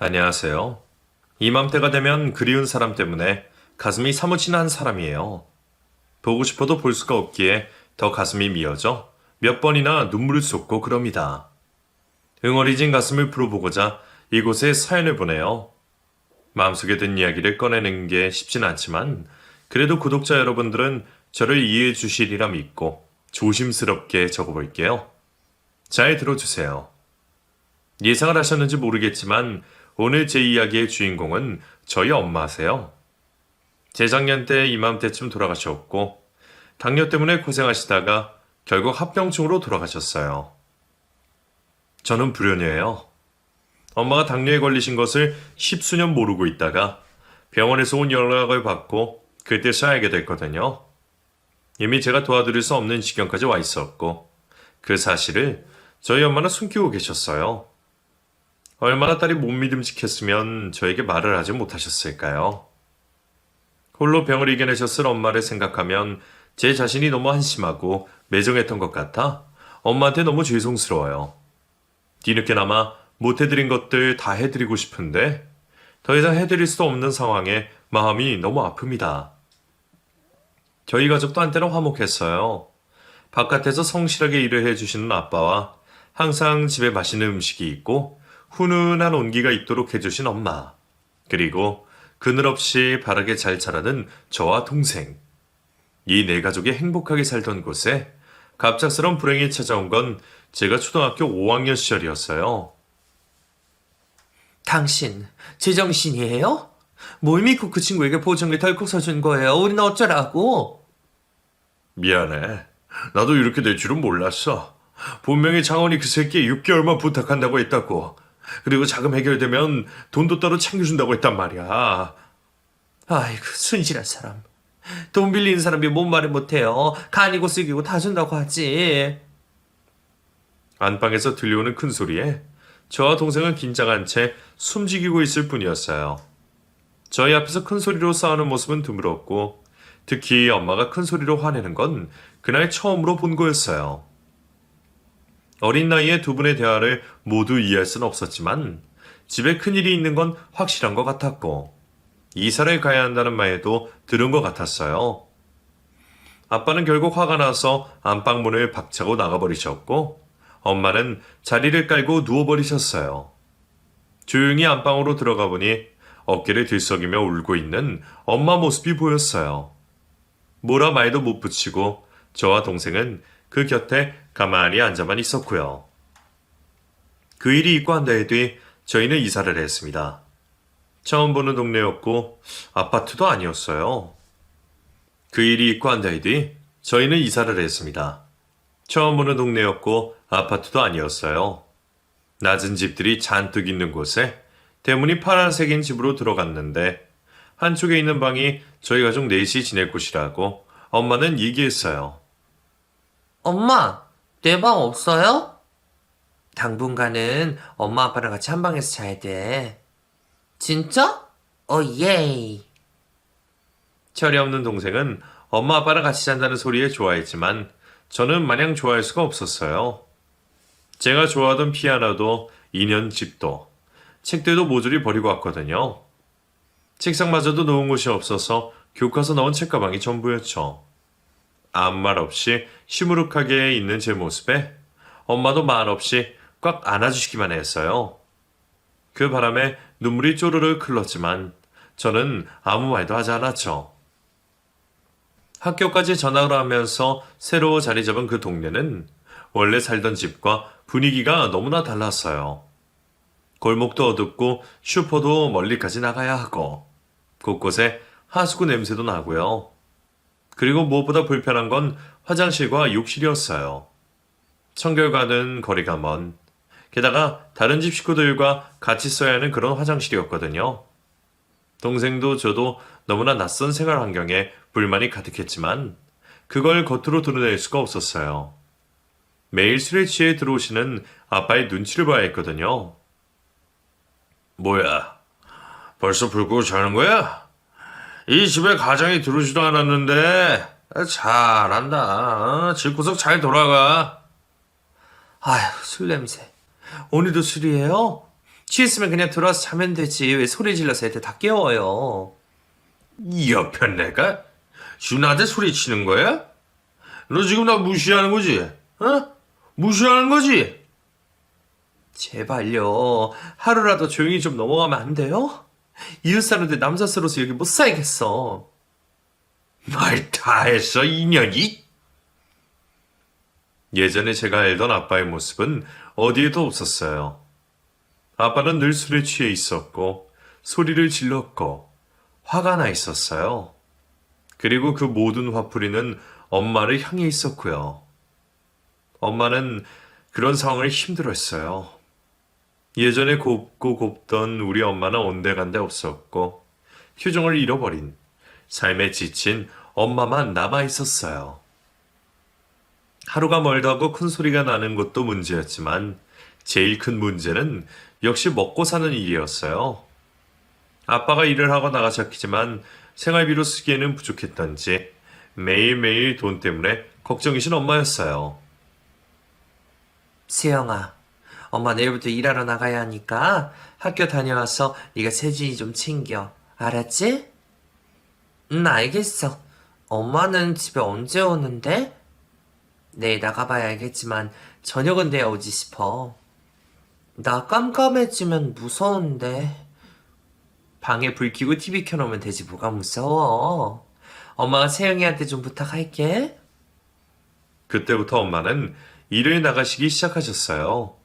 안녕하세요. 이맘때가 되면 그리운 사람 때문에 가슴이 사무치는 한 사람이에요. 보고 싶어도 볼 수가 없기에 더 가슴이 미어져 몇 번이나 눈물을 쏟고 그럽니다. 응어리진 가슴을 풀어보고자 이곳에 사연을 보내요. 마음속에 든 이야기를 꺼내는 게 쉽진 않지만 그래도 구독자 여러분들은 저를 이해해 주시리라 믿고 조심스럽게 적어볼게요. 잘 들어주세요. 예상을 하셨는지 모르겠지만 오늘 제 이야기의 주인공은 저희 엄마세요. 재작년 때 이맘때쯤 돌아가셨고 당뇨 때문에 고생하시다가 결국 합병증으로 돌아가셨어요. 저는 불효녀예요. 엄마가 당뇨에 걸리신 것을 십수년 모르고 있다가 병원에서 온 연락을 받고 그때서 알게 됐거든요. 이미 제가 도와드릴 수 없는 지경까지 와 있었고 그 사실을 저희 엄마는 숨기고 계셨어요. 얼마나 딸이 못 믿음직했으면 저에게 말을 하지 못하셨을까요? 홀로 병을 이겨내셨을 엄마를 생각하면 제 자신이 너무 한심하고 매정했던 것 같아 엄마한테 너무 죄송스러워요. 뒤늦게나마 못해드린 것들 다 해드리고 싶은데 더 이상 해드릴 수 없는 상황에 마음이 너무 아픕니다. 저희 가족도 한때는 화목했어요. 바깥에서 성실하게 일을 해주시는 아빠와 항상 집에 맛있는 음식이 있고 훈훈한 온기가 있도록 해주신 엄마, 그리고 그늘없이 바르게 잘 자라는 저와 동생. 이 네 가족이 행복하게 살던 곳에 갑작스런 불행이 찾아온 건 제가 초등학교 5학년 시절이었어요. 당신 제정신이에요? 뭘 믿고 그 친구에게 보증을 덜컥 서준 거예요? 우리는 어쩌라고? 미안해. 나도 이렇게 될 줄은 몰랐어. 분명히 장원이 그 새끼에 6개월만 부탁한다고 했다고. 그리고 자금 해결되면 돈도 따로 챙겨준다고 했단 말이야. 아이고 순진한 사람. 돈 빌리는 사람이 뭔 말을 못해요. 간이고 쓰기고 다 준다고 하지. 안방에서 들려오는 큰 소리에 저와 동생은 긴장한 채 숨죽이고 있을 뿐이었어요. 저희 앞에서 큰 소리로 싸우는 모습은 드물었고 특히 엄마가 큰 소리로 화내는 건 그날 처음으로 본 거였어요. 어린 나이에 두 분의 대화를 모두 이해할 수는 없었지만 집에 큰일이 있는 건 확실한 것 같았고 이사를 가야 한다는 말도 들은 것 같았어요. 아빠는 결국 화가 나서 안방문을 박차고 나가버리셨고 엄마는 자리를 깔고 누워버리셨어요. 조용히 안방으로 들어가 보니 어깨를 들썩이며 울고 있는 엄마 모습이 보였어요. 뭐라 말도 못 붙이고 저와 동생은 그 곁에 가만히 앉아만 있었고요. 그 일이 있고 한 달 뒤 저희는 이사를 했습니다. 처음 보는 동네였고 아파트도 아니었어요. 그 일이 있고 한 달 뒤 저희는 이사를 했습니다. 처음 보는 동네였고 아파트도 아니었어요. 낮은 집들이 잔뜩 있는 곳에 대문이 파란색인 집으로 들어갔는데 한쪽에 있는 방이 저희 가족 넷이 지낼 곳이라고 엄마는 얘기했어요. 엄마, 내 방 없어요? 당분간은 엄마 아빠랑 같이 한 방에서 자야 돼. 진짜? 예이. 철이 없는 동생은 엄마 아빠랑 같이 잔다는 소리에 좋아했지만 저는 마냥 좋아할 수가 없었어요. 제가 좋아하던 피아노도 2년 집도 책들도 모조리 버리고 왔거든요. 책상마저도 놓은 곳이 없어서 교과서 넣은 책가방이 전부였죠. 아무 말 없이 시무룩하게 있는 제 모습에 엄마도 말 없이 꽉 안아주시기만 했어요. 그 바람에 눈물이 쪼르르 흘렀지만 저는 아무 말도 하지 않았죠. 학교까지 전학을 하면서 새로 자리 잡은 그 동네는 원래 살던 집과 분위기가 너무나 달랐어요. 골목도 어둡고 슈퍼도 멀리까지 나가야 하고 곳곳에 하수구 냄새도 나고요. 그리고 무엇보다 불편한 건 화장실과 욕실이었어요. 청결과는 거리가 먼, 게다가 다른 집 식구들과 같이 써야 하는 그런 화장실이었거든요. 동생도 저도 너무나 낯선 생활 환경에 불만이 가득했지만 그걸 겉으로 드러낼 수가 없었어요. 매일 술에 취해 들어오시는 아빠의 눈치를 봐야 했거든요. 뭐야, 벌써 불 끄고 자는 거야? 이 집에 가장이 들어오지도 않았는데 잘한다. 집구석 잘 돌아가. 아휴, 술 냄새. 오늘도 술이에요? 취했으면 그냥 들어와서 자면 되지. 왜 소리 질러서 애들 다 깨워요. 이 옆에 내가 준한테 소리치는 거야? 너 지금 나 무시하는 거지? 어? 무시하는 거지? 제발요. 하루라도 조용히 좀 넘어가면 안 돼요? 이웃 사는데 남자스러워서 여기 못 살겠어. 말 다 했어, 인연이? 예전에 제가 알던 아빠의 모습은 어디에도 없었어요. 아빠는 늘 술에 취해 있었고, 소리를 질렀고, 화가 나 있었어요. 그리고 그 모든 화풀이는 엄마를 향해 있었고요. 엄마는 그런 상황을 힘들어했어요. 예전에 곱고 곱던 우리 엄마는 온데간데 없었고, 표정을 잃어버린, 삶에 지친 엄마만 남아 있었어요. 하루가 멀다고 큰 소리가 나는 것도 문제였지만, 제일 큰 문제는 역시 먹고 사는 일이었어요. 아빠가 일을 하고 나가셨지만 생활비로 쓰기에는 부족했던지 매일매일 돈 때문에 걱정이신 엄마였어요. 세영아, 엄마 내일부터 일하러 나가야 하니까 학교 다녀와서 네가 세진이 좀 챙겨. 알았지? 응, 알겠어. 엄마는 집에 언제 오는데? 내일 나가봐야 알겠지만 저녁은 돼야 오지 싶어. 나 깜깜해지면 무서운데. 방에 불 켜고 TV 켜놓으면 되지 뭐가 무서워. 엄마가 세영이한테 좀 부탁할게. 그때부터 엄마는 일을 나가시기 시작하셨어요.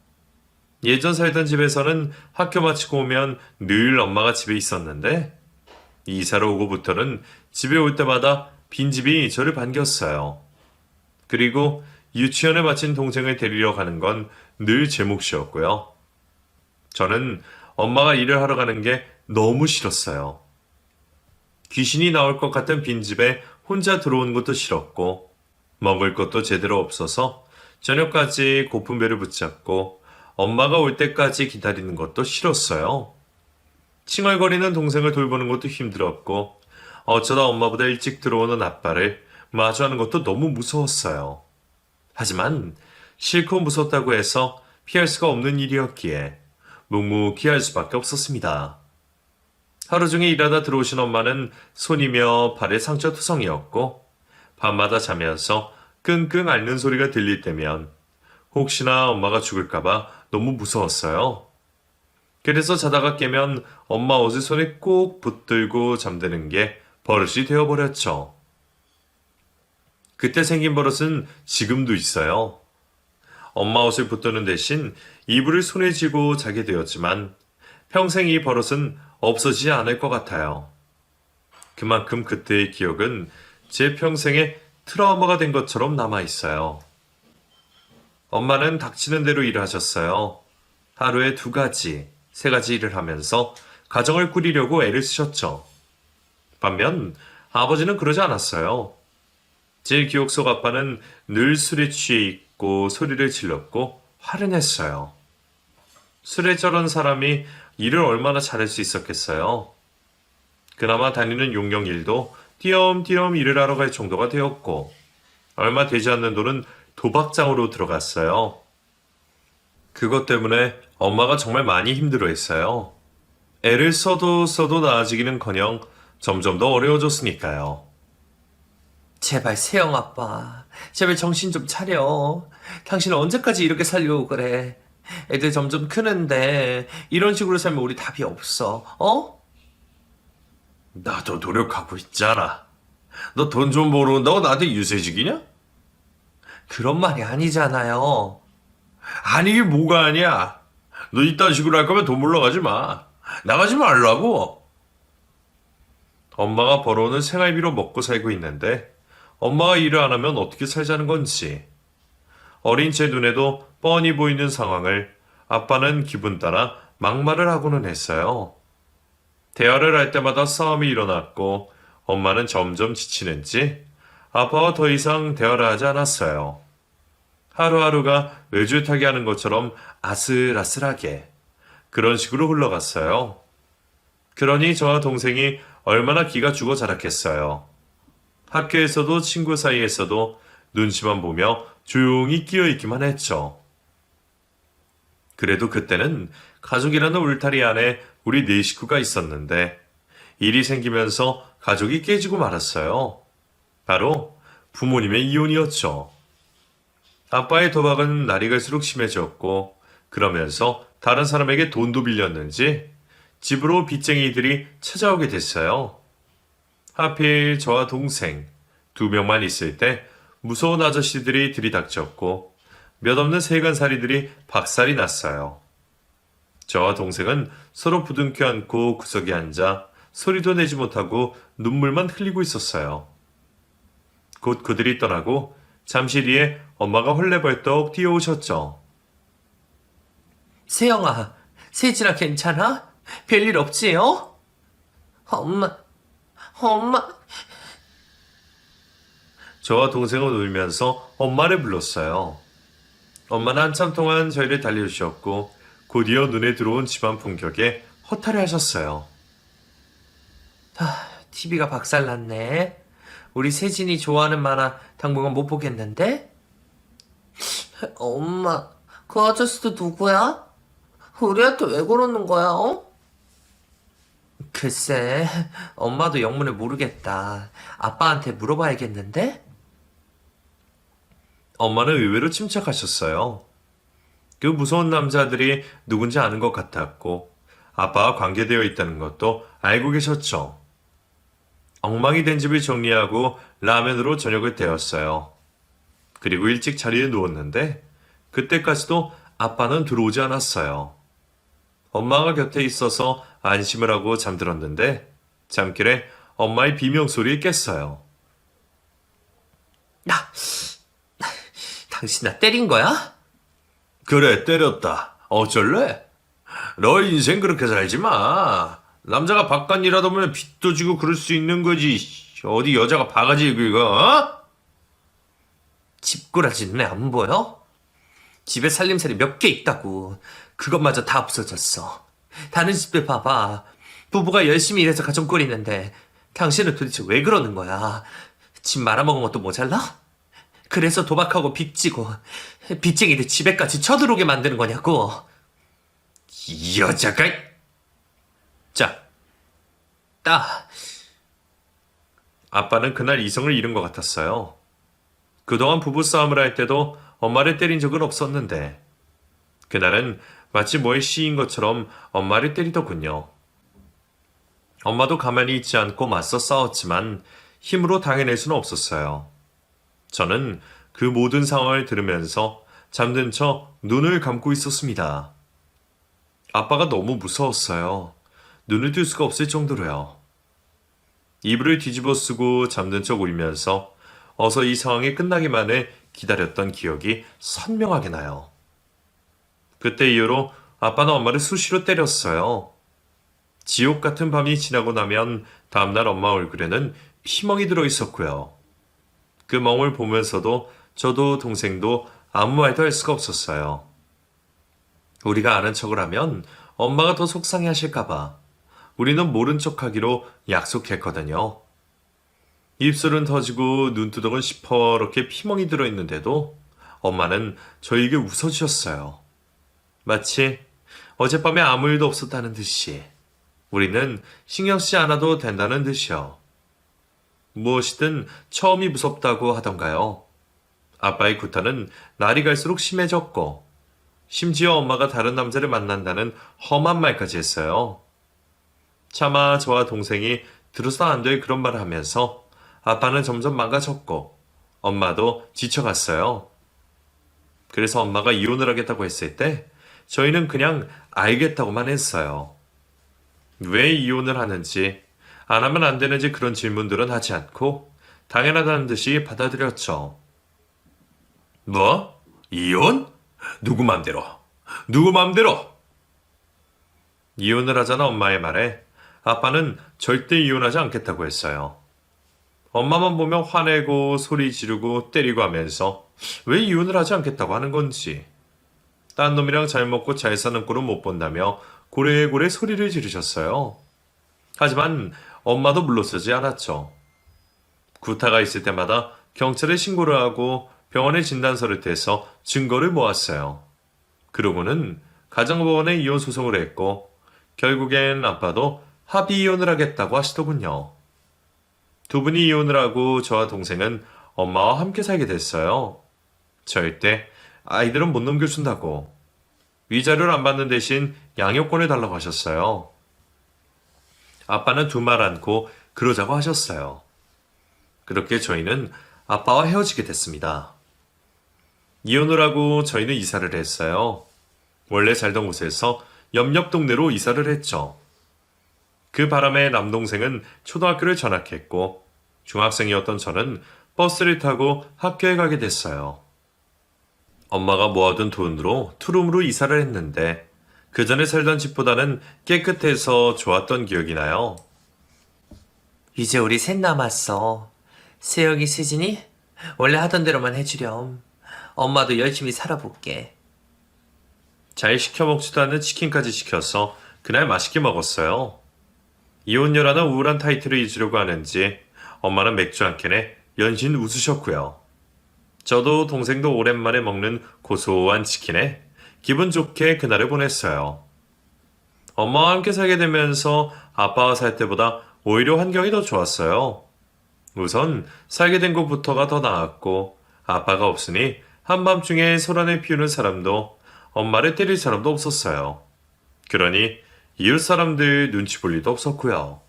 예전 살던 집에서는 학교 마치고 오면 늘 엄마가 집에 있었는데 이사를 오고부터는 집에 올 때마다 빈집이 저를 반겼어요. 그리고 유치원에 마친 동생을 데리러 가는 건 늘 제 몫이었고요. 저는 엄마가 일을 하러 가는 게 너무 싫었어요. 귀신이 나올 것 같은 빈집에 혼자 들어오는 것도 싫었고 먹을 것도 제대로 없어서 저녁까지 고픈 배를 붙잡고 엄마가 올 때까지 기다리는 것도 싫었어요. 칭얼거리는 동생을 돌보는 것도 힘들었고 어쩌다 엄마보다 일찍 들어오는 아빠를 마주하는 것도 너무 무서웠어요. 하지만 싫고 무섭다고 해서 피할 수가 없는 일이었기에 묵묵히 할 수밖에 없었습니다. 하루 종일 일하다 들어오신 엄마는 손이며 발에 상처투성이었고 밤마다 자면서 끙끙 앓는 소리가 들릴 때면 혹시나 엄마가 죽을까봐 너무 무서웠어요. 그래서 자다가 깨면 엄마 옷을 손에 꼭 붙들고 잠드는 게 버릇이 되어버렸죠. 그때 생긴 버릇은 지금도 있어요. 엄마 옷을 붙드는 대신 이불을 손에 쥐고 자게 되었지만 평생 이 버릇은 없어지지 않을 것 같아요. 그만큼 그때의 기억은 제 평생의 트라우마가 된 것처럼 남아있어요. 엄마는 닥치는 대로 일을 하셨어요. 하루에 2가지, 3가지 일을 하면서 가정을 꾸리려고 애를 쓰셨죠. 반면 아버지는 그러지 않았어요. 제 기억 속 아빠는 늘 술에 취해 있고 소리를 질렀고 화를 냈어요. 술에 쩔은 사람이 일을 얼마나 잘할 수 있었겠어요. 그나마 다니는 용역 일도 띄엄띄엄 일을 하러 갈 정도가 되었고 얼마 되지 않는 돈은 도박장으로 들어갔어요. 그것 때문에 엄마가 정말 많이 힘들어했어요. 애를 써도 나아지기는커녕 점점 더 어려워졌으니까요. 제발 세영 아빠, 제발 정신 좀 차려. 당신은 언제까지 이렇게 살려고 그래. 애들 점점 크는데 이런 식으로 살면 우리 답이 없어. 어? 나도 노력하고 있잖아. 너 돈 좀 벌어온다고 나한테 유세직이냐? 그런 말이 아니잖아요. 아니 이게 뭐가 아니야. 너 이딴 식으로 할 거면 돈 물러가지 마. 나가지 말라고. 엄마가 벌어오는 생활비로 먹고 살고 있는데 엄마가 일을 안 하면 어떻게 살자는 건지. 어린 제 눈에도 뻔히 보이는 상황을 아빠는 기분 따라 막말을 하고는 했어요. 대화를 할 때마다 싸움이 일어났고 엄마는 점점 지치는지 아빠와 더 이상 대화를 하지 않았어요. 하루하루가 외줄타기 하는 것처럼 아슬아슬하게 그런 식으로 흘러갔어요. 그러니 저와 동생이 얼마나 기가 죽어 자랐겠어요. 학교에서도 친구 사이에서도 눈치만 보며 조용히 끼어있기만 했죠. 그래도 그때는 가족이라는 울타리 안에 우리 네 식구가 있었는데 일이 생기면서 가족이 깨지고 말았어요. 바로 부모님의 이혼이었죠. 아빠의 도박은 날이 갈수록 심해졌고 그러면서 다른 사람에게 돈도 빌렸는지 집으로 빚쟁이들이 찾아오게 됐어요. 하필 저와 동생 두 명만 있을 때 무서운 아저씨들이 들이닥쳤고 몇 없는 세간살이들이 박살이 났어요. 저와 동생은 서로 부둥켜 안고 구석에 앉아 소리도 내지 못하고 눈물만 흘리고 있었어요. 곧 그들이 떠나고 잠시 뒤에 엄마가 헐레벌떡 뛰어오셨죠. 세영아, 세진아 괜찮아? 별일 없지, 어? 엄마. 저와 동생은 울면서 엄마를 불렀어요. 엄마는 한참 동안 저희를 달래주셨고 곧이어 눈에 들어온 집안 풍경에 허탈해 하셨어요. TV가 박살났네. 우리 세진이 좋아하는 만화 당분간 못 보겠는데? 엄마, 그 아저씨도 누구야? 우리한테 왜 그러는 거야, 어? 글쎄, 엄마도 영문을 모르겠다. 아빠한테 물어봐야겠는데? 엄마는 의외로 침착하셨어요. 그 무서운 남자들이 누군지 아는 것 같았고 아빠와 관계되어 있다는 것도 알고 계셨죠. 엉망이 된 집을 정리하고 라면으로 저녁을 때웠어요. 그리고 일찍 자리에 누웠는데 그때까지도 아빠는 들어오지 않았어요. 엄마가 곁에 있어서 안심을 하고 잠들었는데 잠길에 엄마의 비명소리에 깼어요. 당신 나 때린 거야? 그래, 때렸다. 어쩔래? 너 인생 그렇게 살지 마. 남자가 바깥 일하다 보면 빚도 지고 그럴 수 있는 거지. 어디 여자가 바가지 긁어, 어? 집꾸라지 눈에 안 보여? 집에 살림살이 몇 개 있다고. 그것마저 다 없어졌어. 다른 집들 봐봐. 부부가 열심히 일해서 가정 꾸리는데 당신은 도대체 왜 그러는 거야? 집 말아먹은 것도 모자라? 그래서 도박하고 빚지고 빚쟁이들 집에까지 쳐들어오게 만드는 거냐고. 이 여자가... 자, 따. 아빠는 그날 이성을 잃은 것 같았어요. 그동안 부부싸움을 할 때도 엄마를 때린 적은 없었는데 그날은 마치 뭐에 씌인 것처럼 엄마를 때리더군요. 엄마도 가만히 있지 않고 맞서 싸웠지만 힘으로 당해낼 수는 없었어요. 저는 그 모든 상황을 들으면서 잠든 척 눈을 감고 있었습니다. 아빠가 너무 무서웠어요. 눈을 뜰 수가 없을 정도로요. 이불을 뒤집어 쓰고 잠든 척 울면서 어서 이 상황이 끝나기만을 기다렸던 기억이 선명하게 나요. 그때 이후로 아빠는 엄마를 수시로 때렸어요. 지옥 같은 밤이 지나고 나면 다음날 엄마 얼굴에는 피멍이 들어 있었고요. 그 멍을 보면서도 저도 동생도 아무 말도 할 수가 없었어요. 우리가 아는 척을 하면 엄마가 더 속상해 하실까봐 우리는 모른 척 하기로 약속했거든요. 입술은 터지고 눈두덩은 시퍼렇게 피멍이 들어있는데도 엄마는 저에게 웃어주셨어요. 마치 어젯밤에 아무 일도 없었다는 듯이 우리는 신경 쓰지 않아도 된다는 듯이요. 무엇이든 처음이 무섭다고 하던가요. 아빠의 구타는 날이 갈수록 심해졌고 심지어 엄마가 다른 남자를 만난다는 험한 말까지 했어요. 차마 저와 동생이 들어서 안 될 그런 말을 하면서 아빠는 점점 망가졌고 엄마도 지쳐갔어요. 그래서 엄마가 이혼을 하겠다고 했을 때 저희는 그냥 알겠다고만 했어요. 왜 이혼을 하는지 안 하면 안 되는지 그런 질문들은 하지 않고 당연하다는 듯이 받아들였죠. 뭐? 이혼? 누구 맘대로? 누구 맘대로? 이혼을 하자는 엄마의 말에 아빠는 절대 이혼하지 않겠다고 했어요. 엄마만 보면 화내고 소리 지르고 때리고 하면서 왜 이혼을 하지 않겠다고 하는 건지. 딴 놈이랑 잘 먹고 잘 사는 꼴은 못 본다며 고래고래 소리를 지르셨어요. 하지만 엄마도 물러서지 않았죠. 구타가 있을 때마다 경찰에 신고를 하고 병원에 진단서를 떼서 증거를 모았어요. 그러고는 가정법원에 이혼 소송을 했고 결국엔 아빠도 합의 이혼을 하겠다고 하시더군요. 두 분이 이혼을 하고 저와 동생은 엄마와 함께 살게 됐어요. 절대 아이들은 못 넘겨준다고. 위자료를 안 받는 대신 양육권을 달라고 하셨어요. 아빠는 두 말 않고 그러자고 하셨어요. 그렇게 저희는 아빠와 헤어지게 됐습니다. 이혼을 하고 저희는 이사를 했어요. 원래 살던 곳에서 옆 동네로 이사를 했죠. 그 바람에 남동생은 초등학교를 전학했고 중학생이었던 저는 버스를 타고 학교에 가게 됐어요. 엄마가 모아둔 돈으로 투룸으로 이사를 했는데 그 전에 살던 집보다는 깨끗해서 좋았던 기억이 나요. 이제 우리 셋 남았어. 세영이, 세진이 원래 하던 대로만 해주렴. 엄마도 열심히 살아볼게. 잘 시켜 먹지도 않는 치킨까지 시켜서 그날 맛있게 먹었어요. 이혼녀라는 우울한 타이틀을 잊으려고 하는지 엄마는 맥주 한 캔에 연신 웃으셨고요. 저도 동생도 오랜만에 먹는 고소한 치킨에 기분 좋게 그날을 보냈어요. 엄마와 함께 살게 되면서 아빠와 살 때보다 오히려 환경이 더 좋았어요. 우선 살게 된 곳부터가 더 나았고 아빠가 없으니 한밤중에 소란을 피우는 사람도 엄마를 때릴 사람도 없었어요. 그러니 이웃 사람들 눈치 볼 일도 없었고요.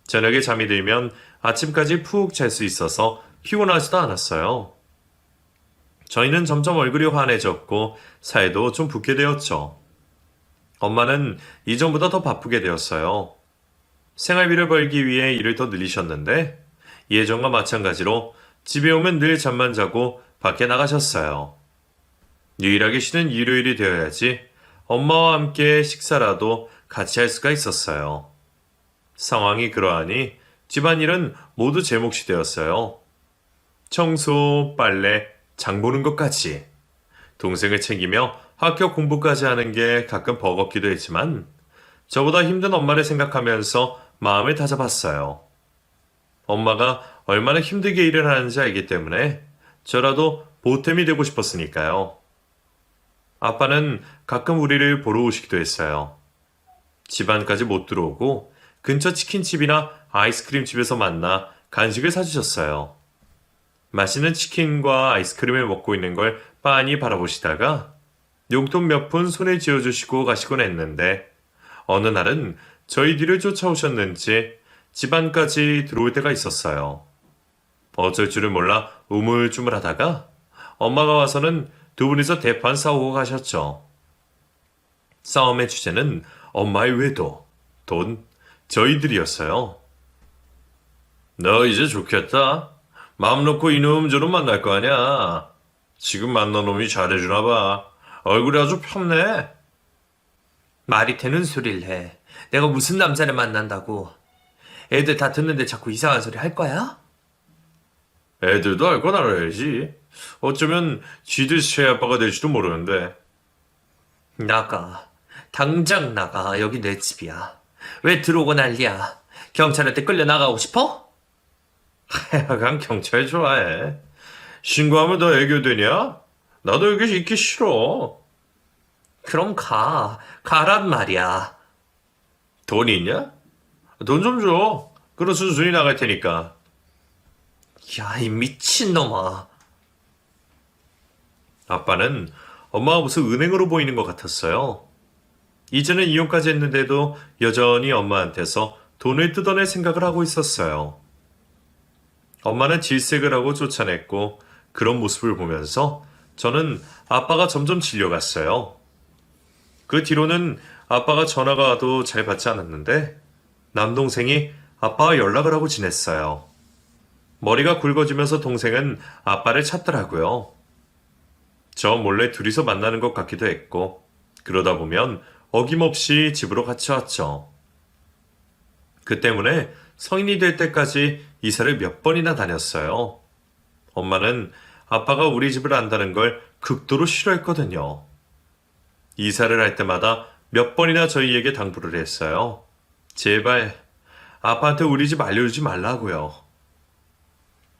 저녁에 잠이 들면 아침까지 푹 잘 수 있어서 피곤하지도 않았어요. 저희는 점점 얼굴이 환해졌고 살도 좀 붓게 되었죠. 엄마는 이전보다 더 바쁘게 되었어요. 생활비를 벌기 위해 일을 더 늘리셨는데 예전과 마찬가지로 집에 오면 늘 잠만 자고 밖에 나가셨어요. 유일하게 쉬는 일요일이 되어야지 엄마와 함께 식사라도 같이 할 수가 있었어요. 상황이 그러하니 집안일은 모두 제 몫이 되었어요. 청소, 빨래, 장 보는 것까지. 동생을 챙기며 학교 공부까지 하는 게 가끔 버겁기도 했지만 저보다 힘든 엄마를 생각하면서 마음을 다잡았어요. 엄마가 얼마나 힘들게 일을 하는지 알기 때문에 저라도 보탬이 되고 싶었으니까요. 아빠는 가끔 우리를 보러 오시기도 했어요. 집안까지 못 들어오고 근처 치킨집이나 아이스크림집에서 만나 간식을 사주셨어요. 맛있는 치킨과 아이스크림을 먹고 있는 걸 빤히 바라보시다가 용돈 몇 푼 손에 쥐어주시고 가시곤 했는데 어느 날은 저희 뒤를 쫓아오셨는지 집안까지 들어올 때가 있었어요. 어쩔 줄을 몰라 우물쭈물하다가 엄마가 와서는 두 분이서 대판 싸우고 가셨죠. 싸움의 주제는 엄마의 외도, 돈, 저희들이었어요. 너 이제 좋겠다. 마음 놓고 이놈 저놈 만날 거 아니야. 지금 만난 놈이 잘해주나 봐. 얼굴이 아주 폈네. 말이 되는 소리를 해. 내가 무슨 남자를 만난다고. 애들 다 듣는데 자꾸 이상한 소리 할 거야? 애들도 알 건 알아야지. 어쩌면 쥐들 새아빠가 될지도 모르는데. 나가. 당장 나가. 여기 내 집이야. 왜 들어오고 난리야? 경찰한테 끌려 나가고 싶어? 하여간 경찰 좋아해. 신고하면 너 애교되냐? 나도 여기 있기 싫어. 그럼 가. 가란 말이야. 돈 있냐? 돈 좀 줘. 그럼 순순히 나갈 테니까. 야, 이 미친놈아. 아빠는 엄마가 무슨 은행으로 보이는 것 같았어요. 이제는 이혼까지 했는데도 여전히 엄마한테서 돈을 뜯어낼 생각을 하고 있었어요. 엄마는 질색을 하고 쫓아냈고 그런 모습을 보면서 저는 아빠가 점점 질려갔어요. 그 뒤로는 아빠가 전화가 와도 잘 받지 않았는데 남동생이 아빠와 연락을 하고 지냈어요. 머리가 굵어지면서 동생은 아빠를 찾더라고요. 저 몰래 둘이서 만나는 것 같기도 했고 그러다 보면 어김없이 집으로 같이 왔죠. 그 때문에 성인이 될 때까지 이사를 몇 번이나 다녔어요. 엄마는 아빠가 우리 집을 안다는 걸 극도로 싫어했거든요. 이사를 할 때마다 몇 번이나 저희에게 당부를 했어요. 제발 아빠한테 우리 집 알려주지 말라고요.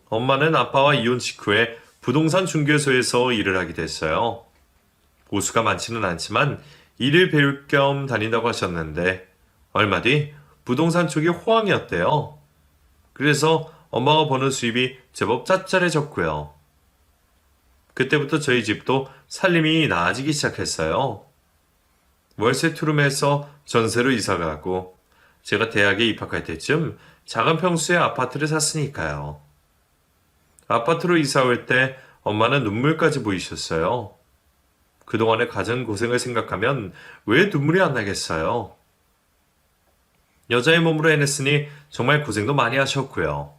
엄마는 아빠와 이혼 직후에 부동산 중개소에서 일을 하게 됐어요. 보수가 많지는 않지만 일을 배울 겸 다닌다고 하셨는데 얼마 뒤 부동산 쪽이 호황이었대요. 그래서 엄마가 버는 수입이 제법 짭짤해졌고요. 그때부터 저희 집도 살림이 나아지기 시작했어요. 월세 투룸에서 전세로 이사가고 제가 대학에 입학할 때쯤 작은 평수의 아파트를 샀으니까요. 아파트로 이사 올 때 엄마는 눈물까지 보이셨어요. 그동안의 가진 고생을 생각하면 왜 눈물이 안 나겠어요? 여자의 몸으로 해냈으니 정말 고생도 많이 하셨고요.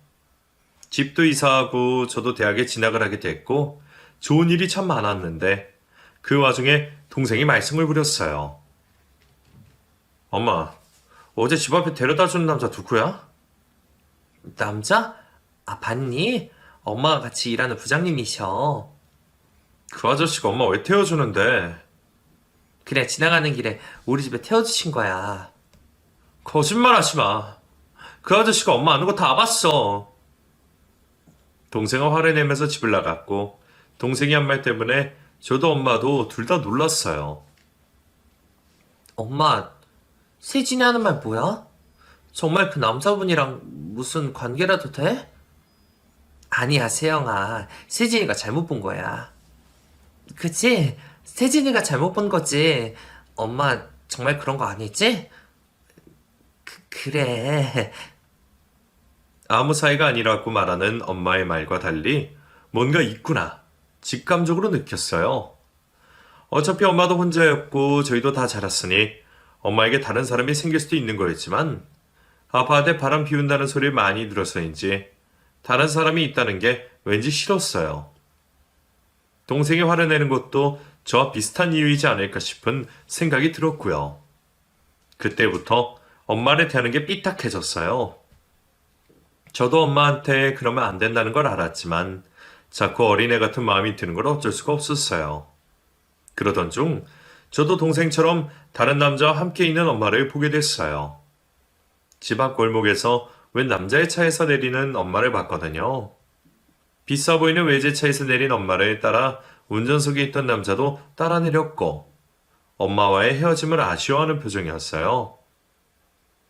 집도 이사하고 저도 대학에 진학을 하게 됐고 좋은 일이 참 많았는데 그 와중에 동생이 말썽을 부렸어요. 엄마, 어제 집 앞에 데려다 주는 남자 누구야? 남자? 아, 봤니? 엄마가 같이 일하는 부장님이셔. 그 아저씨가 엄마 왜 태워주는데? 그래, 지나가는 길에 우리 집에 태워주신 거야. 거짓말 하지 마. 그 아저씨가 엄마 아는 거 다 봤어. 동생은 화를 내면서 집을 나갔고 동생이 한 말 때문에 저도 엄마도 둘 다 놀랐어요. 엄마, 세진이 하는 말 뭐야? 정말 그 남자분이랑 무슨 관계라도 돼? 아니야, 세영아. 세진이가 잘못 본 거야. 그치? 세진이가 잘못 본 거지. 엄마, 정말 그런 거 아니지? 그래. 아무 사이가 아니라고 말하는 엄마의 말과 달리 뭔가 있구나 직감적으로 느꼈어요. 어차피 엄마도 혼자였고 저희도 다 자랐으니 엄마에게 다른 사람이 생길 수도 있는 거였지만 아파트에 바람 피운다는 소리를 많이 들어서인지 다른 사람이 있다는 게 왠지 싫었어요. 동생이 화를 내는 것도 저와 비슷한 이유이지 않을까 싶은 생각이 들었고요. 그때부터 엄마를 대하는 게 삐딱해졌어요. 저도 엄마한테 그러면 안 된다는 걸 알았지만 자꾸 어린애 같은 마음이 드는 걸 어쩔 수가 없었어요. 그러던 중 저도 동생처럼 다른 남자와 함께 있는 엄마를 보게 됐어요. 집 앞 골목에서 웬 남자의 차에서 내리는 엄마를 봤거든요. 비싸 보이는 외제차에서 내린 엄마를 따라 운전석에 있던 남자도 따라 내렸고 엄마와의 헤어짐을 아쉬워하는 표정이었어요.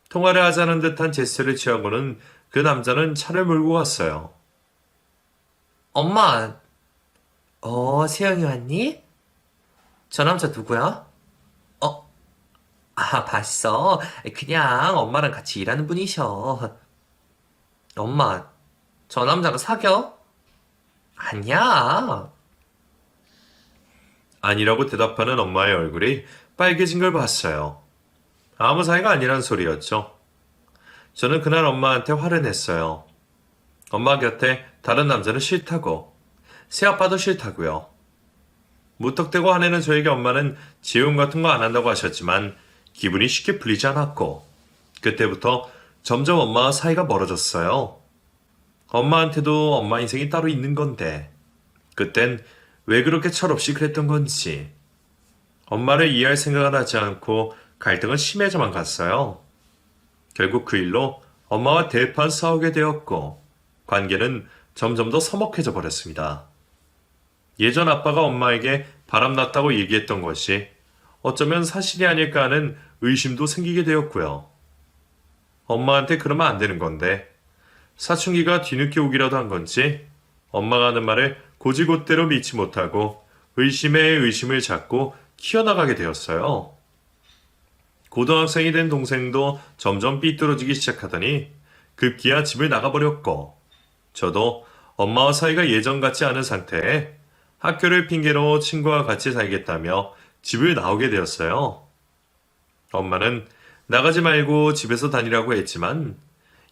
통화를 하자는 듯한 제스처를 취하고는 그 남자는 차를 몰고 갔어요. 엄마, 세영이 왔니? 저 남자 누구야? 봤어. 그냥 엄마랑 같이 일하는 분이셔. 엄마, 저 남자가 사겨? 아니야. 아니라고 대답하는 엄마의 얼굴이 빨개진 걸 봤어요. 아무 사이가 아니란 소리였죠. 저는 그날 엄마한테 화를 냈어요. 엄마 곁에 다른 남자는 싫다고, 새아빠도 싫다고요. 무턱대고 화내는 저에게 엄마는 지용 같은 거 안 한다고 하셨지만 기분이 쉽게 풀리지 않았고 그때부터 점점 엄마와 사이가 멀어졌어요. 엄마한테도 엄마 인생이 따로 있는 건데 그땐 왜 그렇게 철없이 그랬던 건지 엄마를 이해할 생각을 하지 않고 갈등은 심해져만 갔어요. 결국 그 일로 엄마와 대판 싸우게 되었고 관계는 점점 더 서먹해져 버렸습니다. 예전 아빠가 엄마에게 바람났다고 얘기했던 것이 어쩌면 사실이 아닐까 하는 의심도 생기게 되었고요. 엄마한테 그러면 안 되는 건데 사춘기가 뒤늦게 오기라도 한 건지 엄마가 하는 말을 고지곳대로 믿지 못하고 의심에 의심을 잡고 키워나가게 되었어요. 고등학생이 된 동생도 점점 삐뚤어지기 시작하더니 급기야 집을 나가버렸고 저도 엄마와 사이가 예전 같지 않은 상태에 학교를 핑계로 친구와 같이 살겠다며 집을 나오게 되었어요. 엄마는 나가지 말고 집에서 다니라고 했지만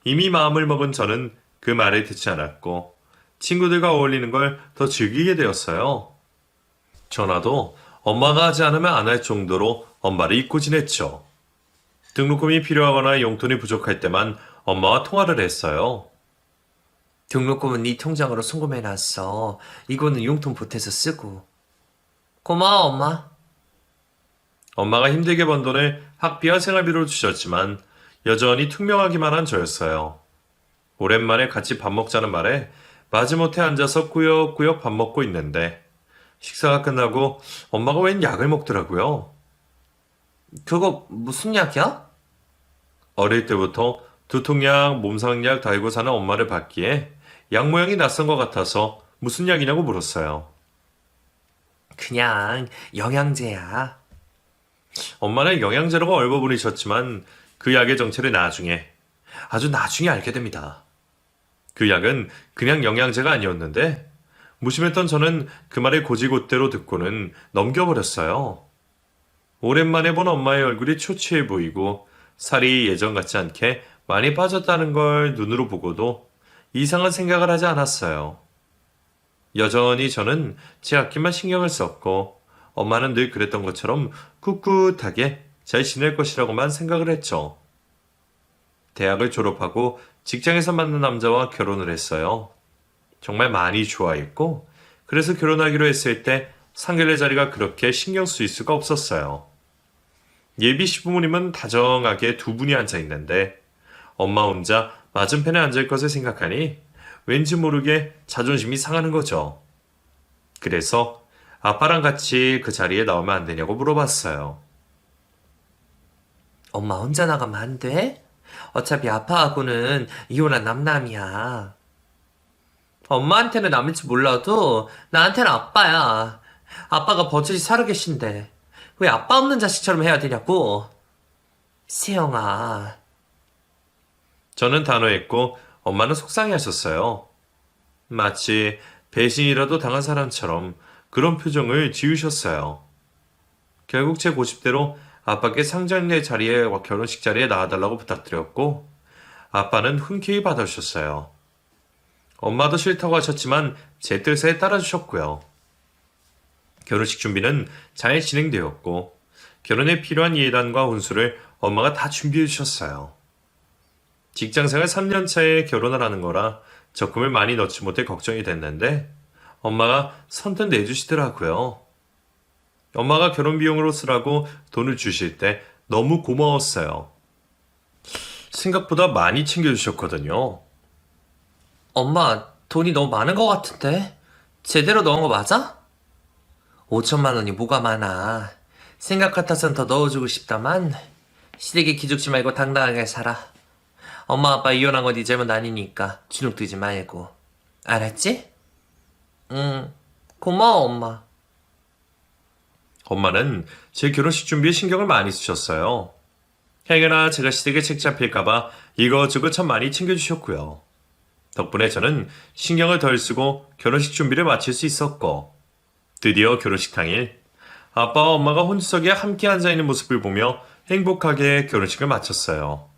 이미 마음을 먹은 저는 그 말을 듣지 않았고 친구들과 어울리는 걸 더 즐기게 되었어요. 전화도 엄마가 하지 않으면 안 할 정도로 엄마를 잊고 지냈죠. 등록금이 필요하거나 용돈이 부족할 때만 엄마와 통화를 했어요. 등록금은 네 통장으로 송금해놨어. 이거는 용돈 보태서 쓰고. 고마워, 엄마. 엄마가 힘들게 번 돈을 학비와 생활비로 주셨지만 여전히 투명하기만 한 저였어요. 오랜만에 같이 밥 먹자는 말에 마지못해 앉아서 꾸역꾸역 밥 먹고 있는데 식사가 끝나고 엄마가 웬 약을 먹더라고요. 그거 무슨 약이야? 어릴 때부터 두통약, 몸살약 달고 사는 엄마를 봤기에 약 모양이 낯선 것 같아서 무슨 약이냐고 물었어요. 그냥 영양제야. 엄마는 영양제라고 얼버무리셨지만 그 약의 정체를 나중에, 아주 나중에 알게 됩니다. 그 약은 그냥 영양제가 아니었는데 무심했던 저는 그 말을 고지곳대로 듣고는 넘겨버렸어요. 오랜만에 본 엄마의 얼굴이 초췌해 보이고 살이 예전 같지 않게 많이 빠졌다는 걸 눈으로 보고도 이상한 생각을 하지 않았어요. 여전히 저는 제 아낌만 신경을 썼고 엄마는 늘 그랬던 것처럼 꿋꿋하게 잘 지낼 것이라고만 생각을 했죠. 대학을 졸업하고 직장에서 만난 남자와 결혼을 했어요. 정말 많이 좋아했고 그래서 결혼하기로 했을 때 상견례 자리가 그렇게 신경 쓰일 수가 없었어요. 예비 시부모님은 다정하게 두 분이 앉아 있는데 엄마 혼자 맞은편에 앉을 것을 생각하니 왠지 모르게 자존심이 상하는 거죠. 그래서 아빠랑 같이 그 자리에 나오면 안 되냐고 물어봤어요. 엄마 혼자 나가면 안 돼? 어차피 아빠하고는 이혼한 남남이야. 엄마한테는 남일지 몰라도 나한테는 아빠야. 아빠가 버젓이 살아계신데 왜 아빠 없는 자식처럼 해야 되냐고. 세영아. 저는 단호했고 엄마는 속상해하셨어요. 마치 배신이라도 당한 사람처럼 그런 표정을 지으셨어요. 결국 제 고집대로 아빠께 상견례 자리에 결혼식 자리에 나와달라고 부탁드렸고 아빠는 흔쾌히 받아주셨어요. 엄마도 싫다고 하셨지만 제 뜻에 따라주셨고요. 결혼식 준비는 잘 진행되었고 결혼에 필요한 예단과 혼수를 엄마가 다 준비해 주셨어요. 직장생활 3년 차에 결혼을 하는 거라 적금을 많이 넣지 못해 걱정이 됐는데 엄마가 선뜻 내주시더라고요. 엄마가 결혼 비용으로 쓰라고 돈을 주실 때 너무 고마웠어요. 생각보다 많이 챙겨주셨거든요. 엄마 돈이 너무 많은 것 같은데? 제대로 넣은 거 맞아? 5천만 원이 뭐가 많아. 생각 같아선 더 넣어주고 싶다만 시댁에 기죽지 말고 당당하게 살아. 엄마 아빠 이혼한 건 네 잘못 아니니까 주눅들지 말고. 알았지? 응. 고마워 엄마. 엄마는 제 결혼식 준비에 신경을 많이 쓰셨어요. 행여나 제가 시댁에 책 잡힐까봐 이것저것 참 많이 챙겨주셨고요. 덕분에 저는 신경을 덜 쓰고 결혼식 준비를 마칠 수 있었고 드디어 결혼식 당일 아빠와 엄마가 혼주석에 함께 앉아있는 모습을 보며 행복하게 결혼식을 마쳤어요.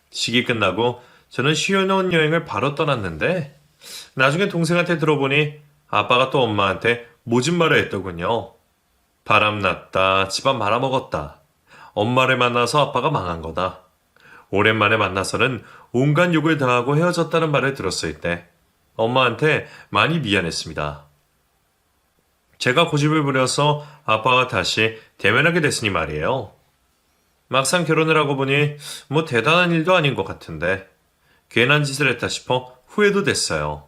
식이 끝나고 저는 쉬어놓은 여행을 바로 떠났는데 나중에 동생한테 들어보니 아빠가 또 엄마한테 모진 말을 했더군요. 바람났다, 집안 말아먹었다. 엄마를 만나서 아빠가 망한 거다. 오랜만에 만나서는 온갖 욕을 당하고 헤어졌다는 말을 들었을 때 엄마한테 많이 미안했습니다. 제가 고집을 부려서 아빠와 다시 대면하게 됐으니 말이에요. 막상 결혼을 하고 보니 뭐 대단한 일도 아닌 것 같은데 괜한 짓을 했다 싶어 후회도 됐어요.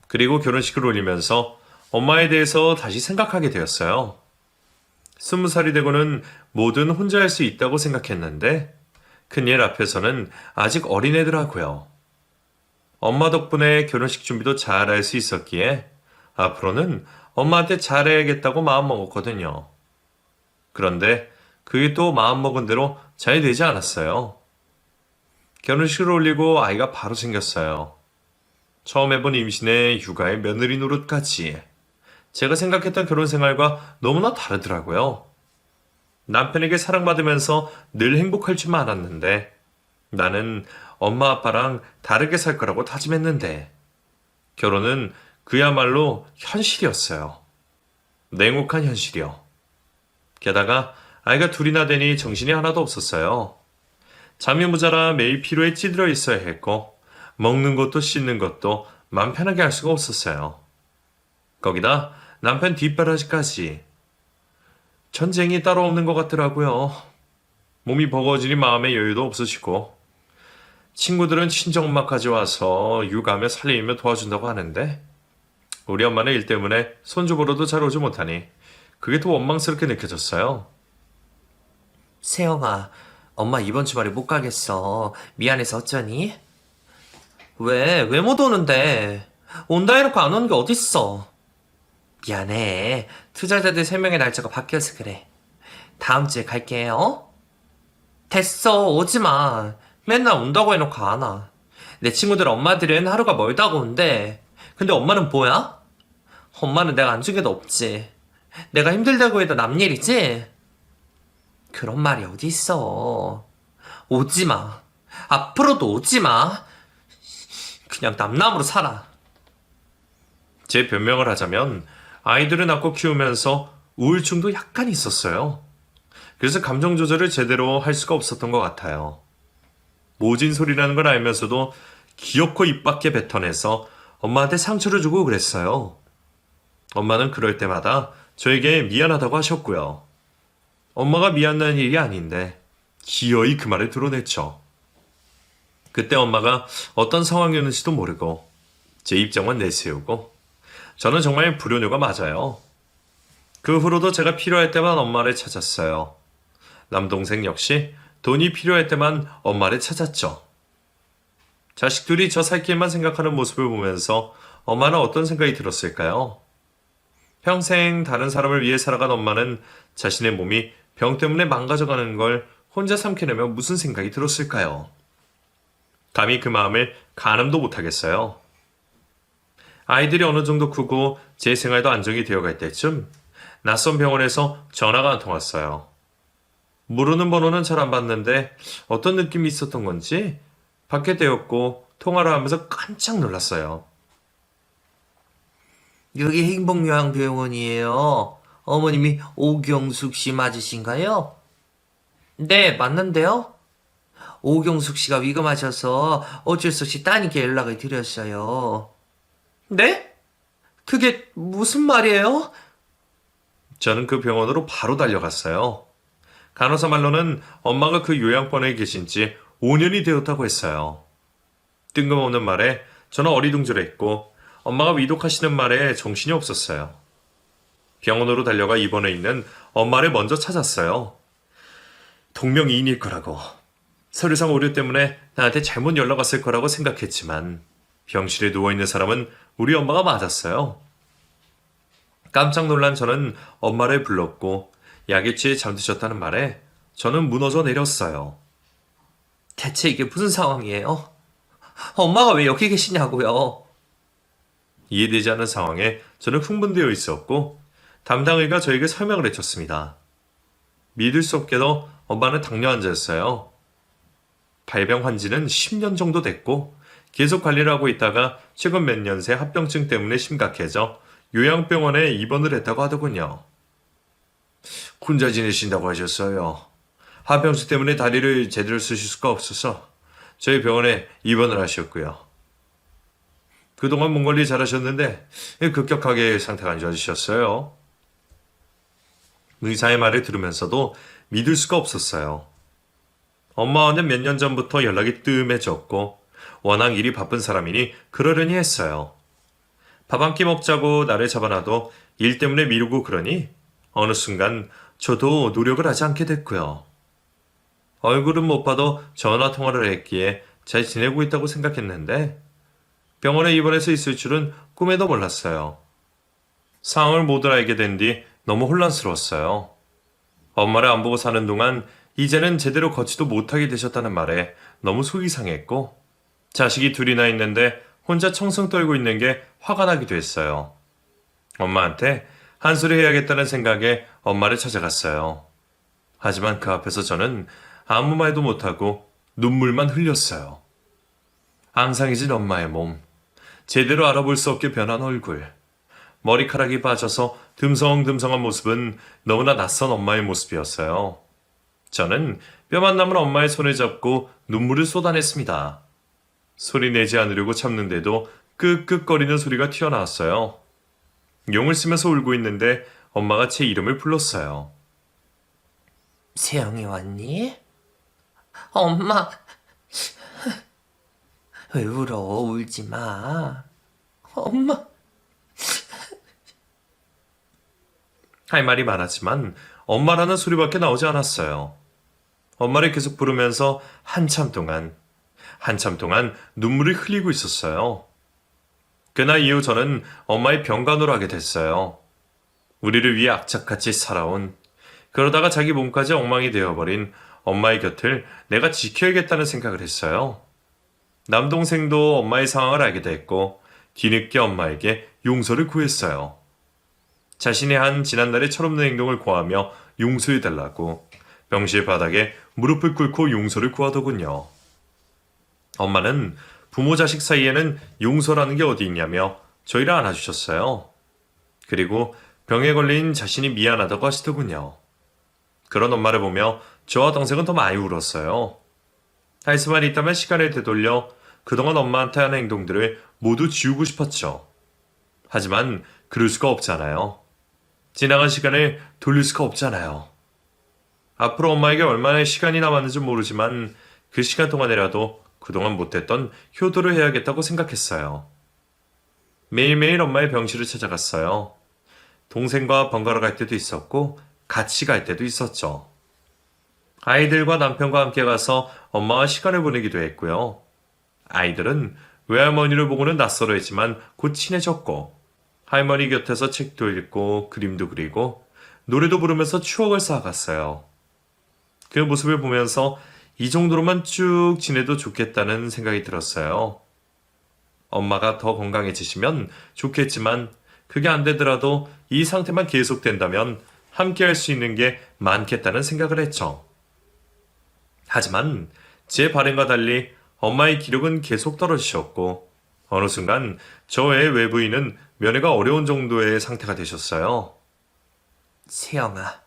그리고 결혼식을 올리면서 엄마에 대해서 다시 생각하게 되었어요. 20살이 되고는 뭐든 혼자 할 수 있다고 생각했는데 큰일 앞에서는 아직 어린애더라고요. 엄마 덕분에 결혼식 준비도 잘 할 수 있었기에 앞으로는 엄마한테 잘해야겠다고 마음먹었거든요. 그런데 그게 또 마음먹은 대로 잘 되지 않았어요. 결혼식을 올리고 아이가 바로 생겼어요. 처음 해본 임신에 육아에 며느리 노릇까지. 제가 생각했던 결혼 생활과 너무나 다르더라고요. 남편에게 사랑받으면서 늘 행복할 줄만 알았는데 나는 엄마 아빠랑 다르게 살 거라고 다짐했는데 결혼은 그야말로 현실이었어요. 냉혹한 현실이요. 게다가 아이가 둘이나 되니 정신이 하나도 없었어요. 잠이 모자라 매일 피로에 찌들어 있어야 했고 먹는 것도 씻는 것도 맘 편하게 할 수가 없었어요. 거기다 남편 뒷바라지까지. 전쟁이 따로 없는 것 같더라고요. 몸이 버거워지니 마음의 여유도 없으시고 친구들은 친정엄마까지 와서 육아하며 살리며 도와준다고 하는데 우리 엄마는 일 때문에 손주 보러도 잘 오지 못하니 그게 더 원망스럽게 느껴졌어요. 세영아, 엄마 이번 주말에 못 가겠어. 미안해서 어쩌니? 왜 못 오는데? 온다 해놓고 안 오는 게 어딨어? 미안해. 투자자들 3명의 날짜가 바뀌어서 그래. 다음 주에 갈게, 어? 됐어, 오지 마. 맨날 온다고 해놓고 안 와. 내 친구들 엄마들은 하루가 멀다고 온대. 근데 엄마는 뭐야? 엄마는 내가 안 준 게 더 없지. 내가 힘들다고 해도 남 일이지? 그런 말이 어디 있어. 오지 마. 앞으로도 오지 마. 그냥 남남으로 살아. 제 변명을 하자면 아이들을 낳고 키우면서 우울증도 약간 있었어요. 그래서 감정 조절을 제대로 할 수가 없었던 것 같아요. 모진 소리라는 걸 알면서도 기어코 입 밖에 뱉어내서 엄마한테 상처를 주고 그랬어요. 엄마는 그럴 때마다 저에게 미안하다고 하셨고요. 엄마가 미안한 일이 아닌데 기어이 그 말을 드러냈죠. 그때 엄마가 어떤 상황이었는지도 모르고 제 입장만 내세우고 저는 정말 불효녀가 맞아요. 그 후로도 제가 필요할 때만 엄마를 찾았어요. 남동생 역시 돈이 필요할 때만 엄마를 찾았죠. 자식들이 저 살 길만 생각하는 모습을 보면서 엄마는 어떤 생각이 들었을까요? 평생 다른 사람을 위해 살아간 엄마는 자신의 몸이 병 때문에 망가져가는 걸 혼자 삼켜내며 무슨 생각이 들었을까요? 감히 그 마음을 가늠도 못하겠어요. 아이들이 어느 정도 크고 제 생활도 안정이 되어갈 때쯤 낯선 병원에서 전화가 한 통 왔어요. 모르는 번호는 잘 안 받는데 어떤 느낌이 있었던 건지 받게 되었고 통화를 하면서 깜짝 놀랐어요. 여기 행복요양병원이에요. 어머님이 오경숙 씨 맞으신가요? 네, 맞는데요? 오경숙 씨가 위험하셔서 어쩔 수 없이 따님께 연락을 드렸어요. 네? 그게 무슨 말이에요? 저는 그 병원으로 바로 달려갔어요. 간호사 말로는 엄마가 그 요양원에 계신 지 5년이 되었다고 했어요. 뜬금없는 말에 저는 어리둥절했고 엄마가 위독하시는 말에 정신이 없었어요. 병원으로 달려가 입원해 있는 엄마를 먼저 찾았어요. 동명이인일 거라고. 서류상 오류 때문에 나한테 잘못 연락 왔을 거라고 생각했지만 병실에 누워있는 사람은 우리 엄마가 맞았어요. 깜짝 놀란 저는 엄마를 불렀고 약에 취해 잠드셨다는 말에 저는 무너져 내렸어요. 대체 이게 무슨 상황이에요? 엄마가 왜 여기 계시냐고요? 이해되지 않는 상황에 저는 흥분되어 있었고 담당의가 저에게 설명을 해줬습니다. 믿을 수 없게도 엄마는 당뇨 환자였어요. 발병 한 지는 10년 정도 됐고 계속 관리를 하고 있다가 최근 몇 년 새 합병증 때문에 심각해져 요양병원에 입원을 했다고 하더군요. 혼자 지내신다고 하셨어요. 합병증 때문에 다리를 제대로 쓰실 수가 없어서 저희 병원에 입원을 하셨고요. 그동안 몸 관리 잘하셨는데 급격하게 상태가 안 좋아지셨어요. 의사의 말을 들으면서도 믿을 수가 없었어요. 엄마와는 몇 년 전부터 연락이 뜸해졌고 워낙 일이 바쁜 사람이니 그러려니 했어요. 밥 한 끼 먹자고 나를 잡아놔도 일 때문에 미루고 그러니 어느 순간 저도 노력을 하지 않게 됐고요. 얼굴은 못 봐도 전화 통화를 했기에 잘 지내고 있다고 생각했는데 병원에 입원해서 있을 줄은 꿈에도 몰랐어요. 상황을 모두 알게 된 뒤 너무 혼란스러웠어요. 엄마를 안 보고 사는 동안 이제는 제대로 걷지도 못하게 되셨다는 말에 너무 속이 상했고 자식이 둘이나 있는데 혼자 청승 떨고 있는 게 화가 나기도 했어요. 엄마한테 한 소리 해야겠다는 생각에 엄마를 찾아갔어요. 하지만 그 앞에서 저는 아무 말도 못하고 눈물만 흘렸어요. 앙상해진 엄마의 몸, 제대로 알아볼 수 없게 변한 얼굴, 머리카락이 빠져서 듬성듬성한 모습은 너무나 낯선 엄마의 모습이었어요. 저는 뼈만 남은 엄마의 손을 잡고 눈물을 쏟아냈습니다. 소리 내지 않으려고 참는데도 끄끄거리는 소리가 튀어나왔어요. 용을 쓰면서 울고 있는데 엄마가 제 이름을 불렀어요. 세영이 왔니? 엄마. 왜 울어? 울지 마. 엄마. 할 말이 많았지만 엄마라는 소리밖에 나오지 않았어요. 엄마를 계속 부르면서 한참 동안 눈물을 흘리고 있었어요. 그날 이후 저는 엄마의 병간호를 하게 됐어요. 우리를 위해 악착같이 살아온, 그러다가 자기 몸까지 엉망이 되어버린 엄마의 곁을 내가 지켜야겠다는 생각을 했어요. 남동생도 엄마의 상황을 알게 됐고 뒤늦게 엄마에게 용서를 구했어요. 자신이 한 지난날의 철없는 행동을 고하며 용서해달라고 병실 바닥에 무릎을 꿇고 용서를 구하더군요. 엄마는 부모 자식 사이에는 용서라는 게 어디 있냐며 저희를 안아주셨어요. 그리고 병에 걸린 자신이 미안하다고 하시더군요. 그런 엄마를 보며 저와 동생은 더 많이 울었어요. 할 수 말이 있다면 시간을 되돌려 그동안 엄마한테 하는 행동들을 모두 지우고 싶었죠. 하지만 그럴 수가 없잖아요. 지나간 시간을 돌릴 수가 없잖아요. 앞으로 엄마에게 얼마나 시간이 남았는지 모르지만 그 시간 동안이라도 그동안 못했던 효도를 해야겠다고 생각했어요. 매일매일 엄마의 병실을 찾아갔어요. 동생과 번갈아 갈 때도 있었고 같이 갈 때도 있었죠. 아이들과 남편과 함께 가서 엄마와 시간을 보내기도 했고요. 아이들은 외할머니를 보고는 낯설어했지만 곧 친해졌고 할머니 곁에서 책도 읽고 그림도 그리고 노래도 부르면서 추억을 쌓아갔어요. 그 모습을 보면서 이 정도로만 쭉 지내도 좋겠다는 생각이 들었어요. 엄마가 더 건강해지시면 좋겠지만 그게 안 되더라도 이 상태만 계속된다면 함께 할 수 있는 게 많겠다는 생각을 했죠. 하지만 제 발행과 달리 엄마의 기력은 계속 떨어지셨고 어느 순간 저 외의 외부인은 면회가 어려운 정도의 상태가 되셨어요. 세영아,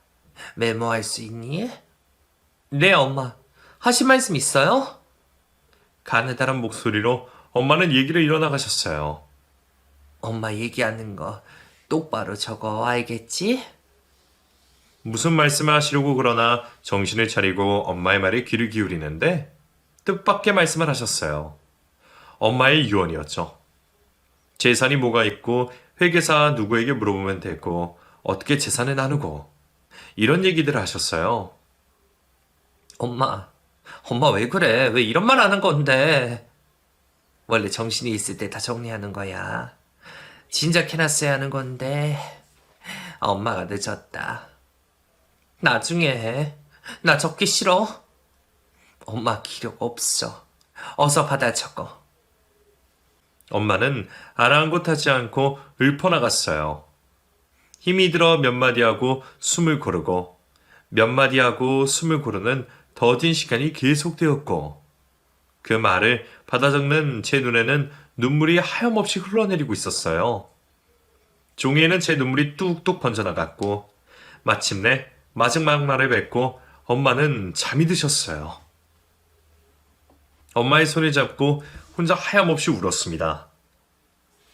메모할 수 있니? 네, 엄마. 하실 말씀 있어요? 가느다란 목소리로 엄마는 얘기를 이어나가셨어요. 엄마 얘기하는 거 똑바로 적어, 알겠지? 무슨 말씀을 하시려고 그러나 정신을 차리고 엄마의 말에 귀를 기울이는데 뜻밖의 말씀을 하셨어요. 엄마의 유언이었죠. 재산이 뭐가 있고 회계사 누구에게 물어보면 되고 어떻게 재산을 나누고 이런 얘기들을 하셨어요. 엄마 왜 그래? 왜 이런 말 하는 건데? 원래 정신이 있을 때 다 정리하는 거야. 진작 해놨어야 하는 건데 엄마가 늦었다. 나중에 해. 나 적기 싫어. 엄마 기력 없어. 어서 받아 적어. 엄마는 아랑곳하지 않고 읊어나갔어요. 힘이 들어 몇 마디 하고 숨을 고르고 몇 마디 하고 숨을 고르는 더딘 시간이 계속되었고 그 말을 받아 적는 제 눈에는 눈물이 하염없이 흘러내리고 있었어요. 종이에는 제 눈물이 뚝뚝 번져나갔고 마침내 마지막 말을 뱉고 엄마는 잠이 드셨어요. 엄마의 손을 잡고 혼자 하염없이 울었습니다.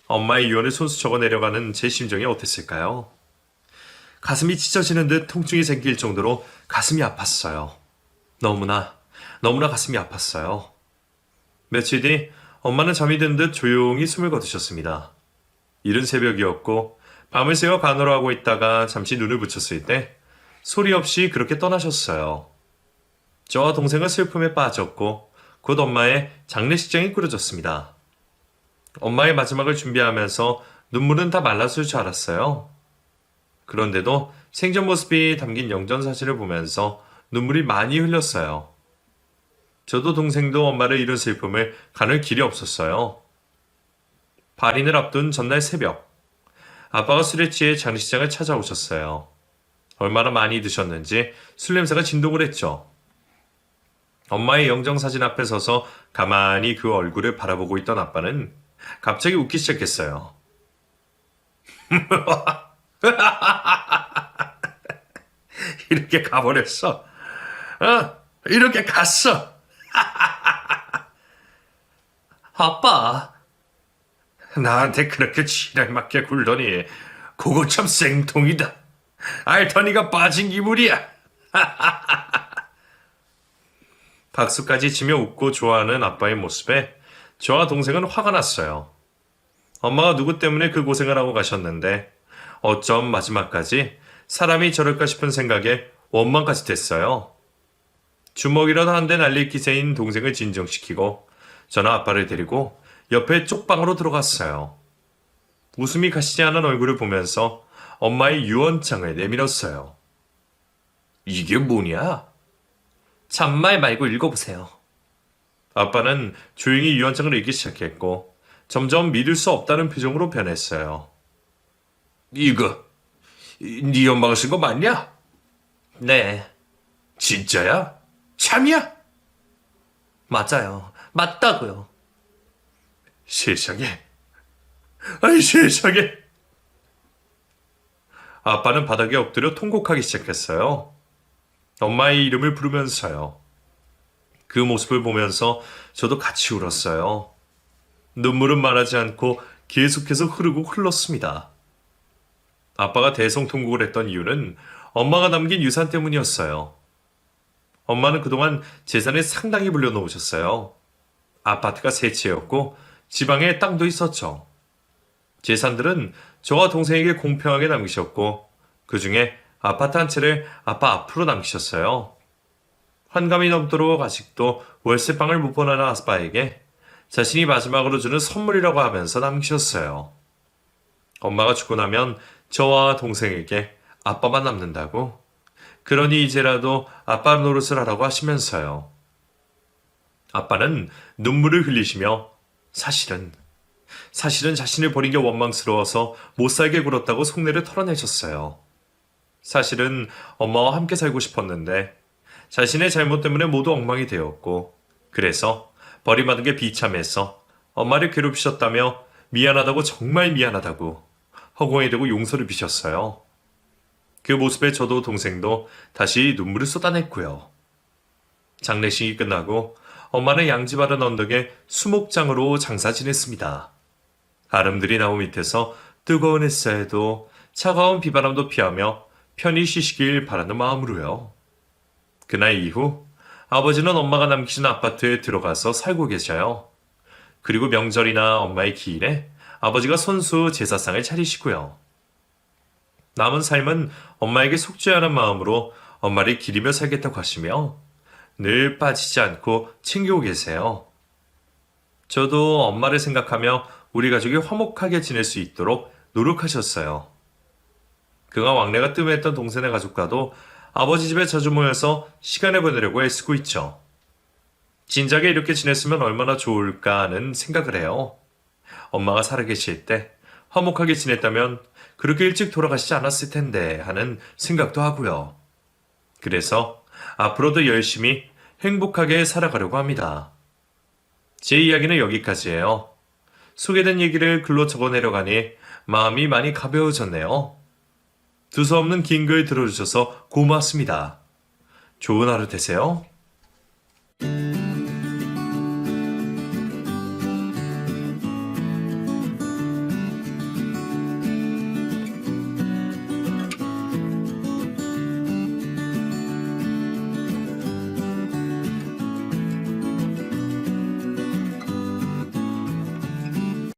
엄마의 유언을 손수 적어 내려가는 제 심정이 어땠을까요? 가슴이 찢어지는 듯 통증이 생길 정도로 가슴이 아팠어요. 너무나 가슴이 아팠어요. 며칠 뒤 엄마는 잠이 든 듯 조용히 숨을 거두셨습니다. 이른 새벽이었고 밤을 새워 간호를 하고 있다가 잠시 눈을 붙였을 때 소리 없이 그렇게 떠나셨어요. 저와 동생은 슬픔에 빠졌고 곧 엄마의 장례식장이 꾸려졌습니다. 엄마의 마지막을 준비하면서 눈물은 다 말랐을 줄 알았어요. 그런데도 생전 모습이 담긴 영전사진을 보면서 눈물이 많이 흘렸어요. 저도 동생도 엄마를 잃은 슬픔을 가눌 길이 없었어요. 발인을 앞둔 전날 새벽, 아빠가 술에 취해 장례식장을 찾아오셨어요. 얼마나 많이 드셨는지 술 냄새가 진동을 했죠. 엄마의 영정사진 앞에 서서 가만히 그 얼굴을 바라보고 있던 아빠는 갑자기 웃기 시작했어요. 이렇게 가버렸어. 이렇게 갔어. 아빠, 나한테 그렇게 지랄맞게 굴더니 그거 참 생통이다. 알터니가 빠진 기분이야. 박수까지 치며 웃고 좋아하는 아빠의 모습에 저와 동생은 화가 났어요. 엄마가 누구 때문에 그 고생을 하고 가셨는데 어쩜 마지막까지 사람이 저럴까 싶은 생각에 원망까지 됐어요. 주먹이라도 한 대 날릴 기세인 동생을 진정시키고 저는 아빠를 데리고 옆에 쪽방으로 들어갔어요. 웃음이 가시지 않은 얼굴을 보면서 엄마의 유언장을 내밀었어요. 이게 뭐냐? 잔말 말고 읽어보세요. 아빠는 조용히 유언장을 읽기 시작했고 점점 믿을 수 없다는 표정으로 변했어요. 이거 네 엄마가 쓴 거 맞냐? 네, 진짜야? 참이야? 맞아요. 맞다고요. 세상에. 아이 세상에. 아빠는 바닥에 엎드려 통곡하기 시작했어요. 엄마의 이름을 부르면서요. 그 모습을 보면서 저도 같이 울었어요. 눈물은 말하지 않고 계속해서 흐르고 흘렀습니다. 아빠가 대성통곡을 했던 이유는 엄마가 남긴 유산 때문이었어요. 엄마는 그동안 재산을 상당히 불려놓으셨어요. 아파트가 세 채였고 지방에 땅도 있었죠. 재산들은 저와 동생에게 공평하게 남기셨고 그 중에 아파트 한 채를 아빠 앞으로 남기셨어요. 환갑이 넘도록 아직도 월세방을 못 보내는 아빠에게 자신이 마지막으로 주는 선물이라고 하면서 남기셨어요. 엄마가 죽고 나면 저와 동생에게 아빠만 남는다고? 그러니 이제라도 아빠 노릇을 하라고 하시면서요. 아빠는 눈물을 흘리시며 사실은 자신을 버린 게 원망스러워서 못 살게 굴었다고 속내를 털어내셨어요. 사실은 엄마와 함께 살고 싶었는데 자신의 잘못 때문에 모두 엉망이 되었고 그래서 버림받은 게 비참해서 엄마를 괴롭히셨다며 미안하다고 정말 미안하다고 허공에 대고 용서를 비셨어요. 그 모습에 저도 동생도 다시 눈물을 쏟아냈고요. 장례식이 끝나고 엄마는 양집 아른 언덕에 수목장으로 장사 지냈습니다. 아름드리 나무 밑에서 뜨거운 햇살도 차가운 비바람도 피하며 편히 쉬시길 바라는 마음으로요. 그날 이후 아버지는 엄마가 남기신 아파트에 들어가서 살고 계셔요. 그리고 명절이나 엄마의 기일에 아버지가 손수 제사상을 차리시고요. 남은 삶은 엄마에게 속죄하는 마음으로 엄마를 기리며 살겠다고 하시며 늘 빠지지 않고 챙기고 계세요. 저도 엄마를 생각하며 우리 가족이 화목하게 지낼 수 있도록 노력하셨어요. 그가 왕래가 뜸했던 동생의 가족과도 아버지 집에 자주 모여서 시간을 보내려고 애쓰고 있죠. 진작에 이렇게 지냈으면 얼마나 좋을까 하는 생각을 해요. 엄마가 살아계실 때 화목하게 지냈다면 그렇게 일찍 돌아가시지 않았을 텐데 하는 생각도 하고요. 그래서 앞으로도 열심히 행복하게 살아가려고 합니다. 제 이야기는 여기까지예요. 소개된 얘기를 글로 적어내려가니 마음이 많이 가벼워졌네요. 두서없는 긴 글 들어주셔서 고맙습니다. 좋은 하루 되세요.